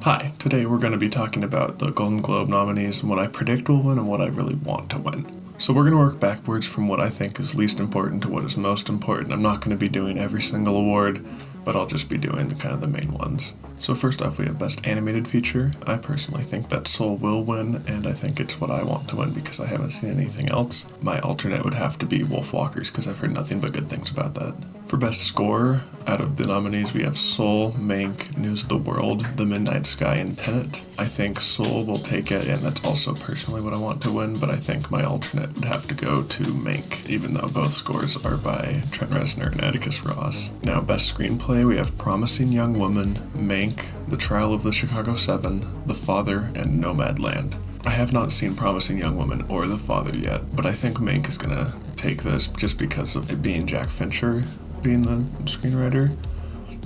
Hi, today we're going to be talking about the Golden Globe nominees and what I predict will win and what I really want to win. So we're going to work backwards from what I think is least important to what is most important. I'm not going to be doing every single award, but I'll just be doing the main ones. So first off, we have Best Animated Feature. I personally think that Soul will win, and I think it's what I want to win because I haven't seen anything else. My alternate would have to be Wolfwalkers because I've heard nothing but good things about that. For Best Score, out of the nominees, we have Soul, Mank, News of the World, The Midnight Sky, and Tenet. I think Soul will take it, and that's also personally what I want to win, but I think my alternate would have to go to Mank, even though both scores are by Trent Reznor and Atticus Ross. Now, Best Screenplay, we have Promising Young Woman, Mank, The Trial of the Chicago 7, The Father, and Nomadland. I have not seen Promising Young Woman or The Father yet, but I think Mank is going to take this just because of it being Jack Fincher being the screenwriter.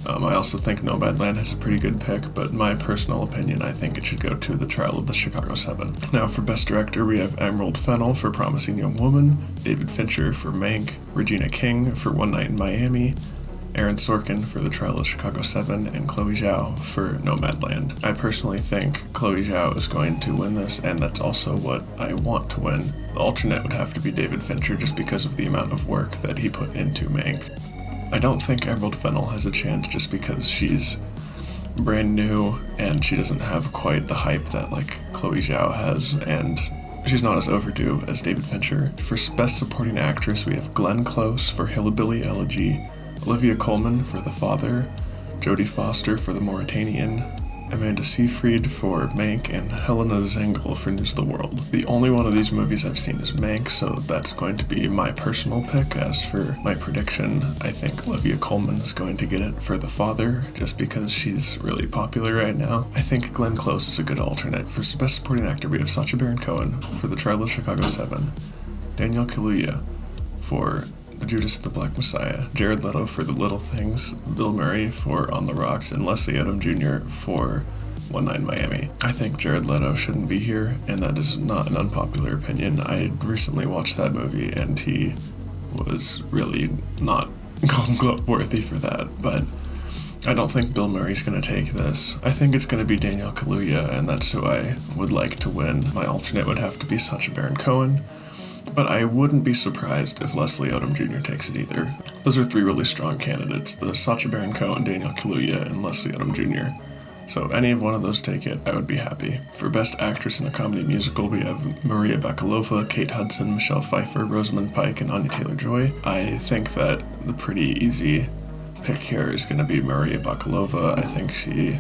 I also think Nomadland has a pretty good pick, but in my personal opinion, I think it should go to The Trial of the Chicago 7. Now for Best Director, we have Emerald Fennell for Promising Young Woman, David Fincher for Mank, Regina King for One Night in Miami, Aaron Sorkin for The Trial of Chicago 7, and Chloe Zhao for Nomadland. I personally think Chloe Zhao is going to win this, and that's also what I want to win. The alternate would have to be David Fincher just because of the amount of work that he put into Mank. I don't think Emerald Fennell has a chance just because she's brand new and she doesn't have quite the hype that Chloe Zhao has, and she's not as overdue as David Fincher. For Best Supporting Actress, we have Glenn Close for Hillbilly Elegy, Olivia Colman for The Father, Jodie Foster for The Mauritanian, Amanda Seyfried for Mank, and Helena Zengel for News of the World. The only one of these movies I've seen is Mank, so that's going to be my personal pick. As for my prediction, I think Olivia Colman is going to get it for The Father, just because she's really popular right now. I think Glenn Close is a good alternate. For Best Supporting Actor, we have Sacha Baron Cohen for The Trial of Chicago 7, Daniel Kaluuya for The Judas and the Black Messiah, Jared Leto for The Little Things, Bill Murray for On the Rocks, and Leslie Odom Jr. for One Night in Miami. I think Jared Leto shouldn't be here, and that is not an unpopular opinion. I recently watched that movie, and he was really not Golden Globe worthy for that, but I don't think Bill Murray's going to take this. I think it's going to be Daniel Kaluuya, and that's who I would like to win. My alternate would have to be Sacha Baron Cohen, but I wouldn't be surprised if Leslie Odom Jr. takes it either. Those are three really strong candidates, the Sacha Baron Cohen, Daniel Kaluuya, and Leslie Odom Jr. So any of one of those take it, I would be happy. For Best Actress in a Comedy Musical, we have Maria Bakalova, Kate Hudson, Michelle Pfeiffer, Rosamund Pike, and Anya Taylor-Joy. I think that the pretty easy pick here is going to be Maria Bakalova. I think she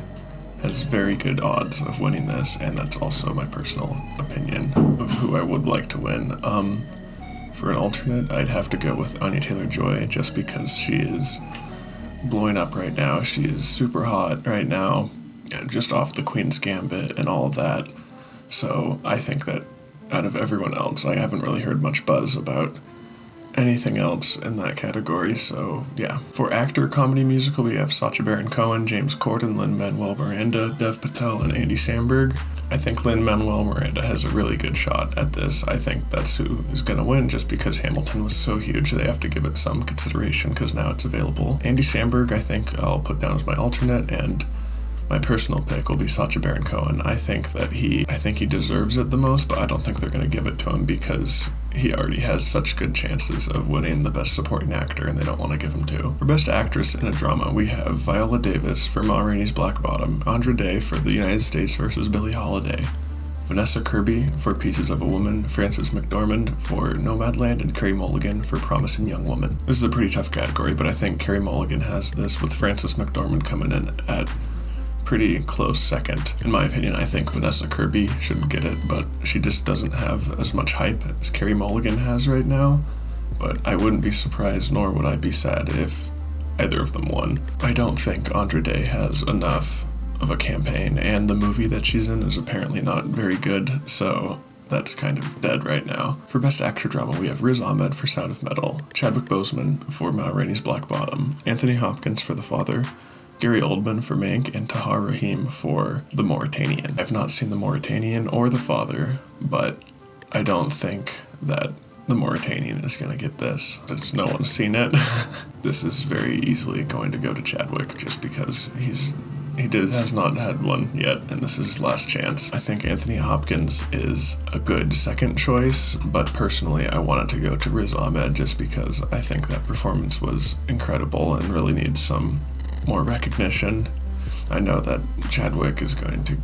has very good odds of winning this, and that's also my personal opinion of who I would like to win. For an alternate, I'd have to go with Anya Taylor-Joy just because she is blowing up right now. She is super hot right now, just off the Queen's Gambit and all of that. So I think that out of everyone else, I haven't really heard much buzz about anything else in that category, so yeah. For Actor Comedy Musical, we have Sacha Baron Cohen, James Corden, Lin-Manuel Miranda, Dev Patel, and Andy Samberg. I think Lin-Manuel Miranda has a really good shot at this. I think that's who is going to win just because Hamilton was so huge. They have to give it some consideration because now it's available. Andy Samberg, I think I'll put down as my alternate, and my personal pick will be Sacha Baron Cohen. I think he deserves it the most, but I don't think they're going to give it to him because he already has such good chances of winning the Best Supporting Actor, and they don't want to give him to. For Best Actress in a Drama, we have Viola Davis for Ma Rainey's Black Bottom, Andra Day for The United States vs. Billie Holiday, Vanessa Kirby for Pieces of a Woman, Frances McDormand for Nomadland, and Carey Mulligan for Promising Young Woman. This is a pretty tough category, but I think Carey Mulligan has this, with Frances McDormand coming in at pretty close second. In my opinion, I think Vanessa Kirby should get it, but she just doesn't have as much hype as Carey Mulligan has right now. But I wouldn't be surprised, nor would I be sad if either of them won. I don't think Andra Day has enough of a campaign, and the movie that she's in is apparently not very good, so that's kind of dead right now. For Best Actor Drama, we have Riz Ahmed for Sound of Metal, Chadwick Boseman for Ma Rainey's Black Bottom, Anthony Hopkins for The Father, Gary Oldman for Mank, and Tahar Rahim for The Mauritanian. I've not seen The Mauritanian or The Father, but I don't think that The Mauritanian is going to get this. Since no one's seen it, this is very easily going to go to Chadwick just because he's has not had one yet, and this is his last chance. I think Anthony Hopkins is a good second choice, but personally I wanted to go to Riz Ahmed just because I think that performance was incredible and really needs some more recognition. I know that Chadwick is going to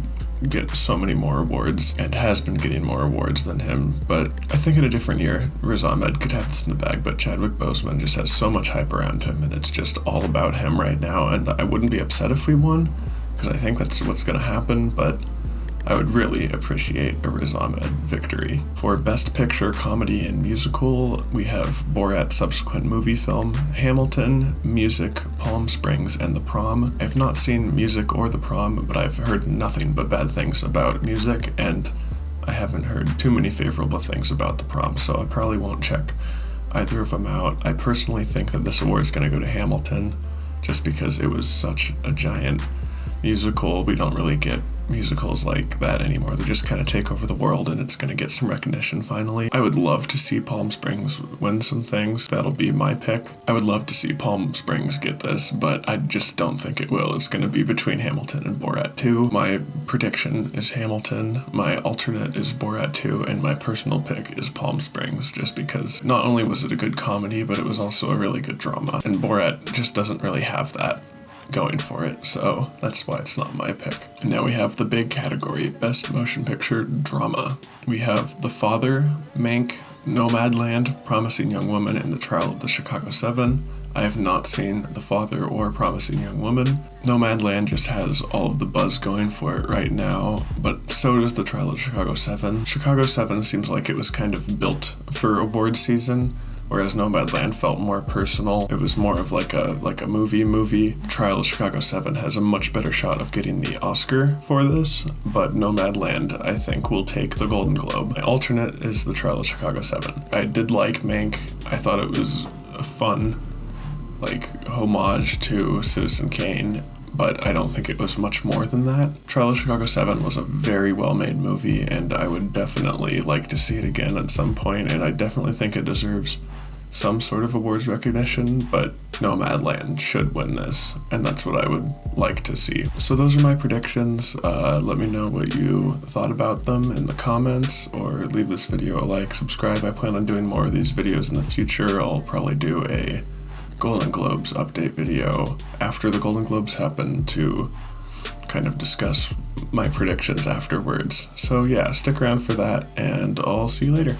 get so many more awards and has been getting more awards than him, but I think in a different year Riz Ahmed could have this in the bag, but Chadwick Boseman just has so much hype around him and it's just all about him right now, and I wouldn't be upset if we won because I think that's what's going to happen, but I would really appreciate a Riz Ahmed victory. For Best Picture, Comedy and Musical, we have Borat's subsequent movie film, Hamilton, Music, Palm Springs, and The Prom. I've not seen Music or The Prom, but I've heard nothing but bad things about Music, and I haven't heard too many favorable things about The Prom, so I probably won't check either of them out. I personally think that this award is going to go to Hamilton, just because it was such a giant musical. We don't really get musicals like that anymore. They just kind of take over the world, and it's going to get some recognition finally. I would love to see Palm Springs win some things. That'll be my pick. I would love to see Palm Springs get this, but I just don't think it will. It's going to be between Hamilton and Borat 2. My prediction is Hamilton, my alternate is Borat 2, and my personal pick is Palm Springs, just because not only was it a good comedy, but it was also a really good drama, and Borat just doesn't really have that going for it, so that's why it's not my pick. And now we have the big category, Best Motion Picture Drama. We have The Father, Mank, Nomadland, Promising Young Woman, and The Trial of the Chicago 7. I have not seen The Father or Promising Young Woman. Nomadland just has all of the buzz going for it right now, but so does The Trial of Chicago 7. Chicago 7 seems like it was kind of built for award season, whereas Nomadland felt more personal. It was more of like a movie. Trial of Chicago 7 has a much better shot of getting the Oscar for this, but Nomadland, I think, will take the Golden Globe. My alternate is The Trial of Chicago 7. I did like Mank. I thought it was a fun, homage to Citizen Kane, but I don't think it was much more than that. Trial of Chicago 7 was a very well-made movie, and I would definitely like to see it again at some point, and I definitely think it deserves some sort of awards recognition, but Nomadland should win this, and that's what I would like to see. So those are my predictions. Let me know what you thought about them in the comments, or leave this video a like, subscribe. I plan on doing more of these videos in the future. I'll probably do a Golden Globes update video after the Golden Globes happen to kind of discuss my predictions afterwards. So yeah, stick around for that, and I'll see you later.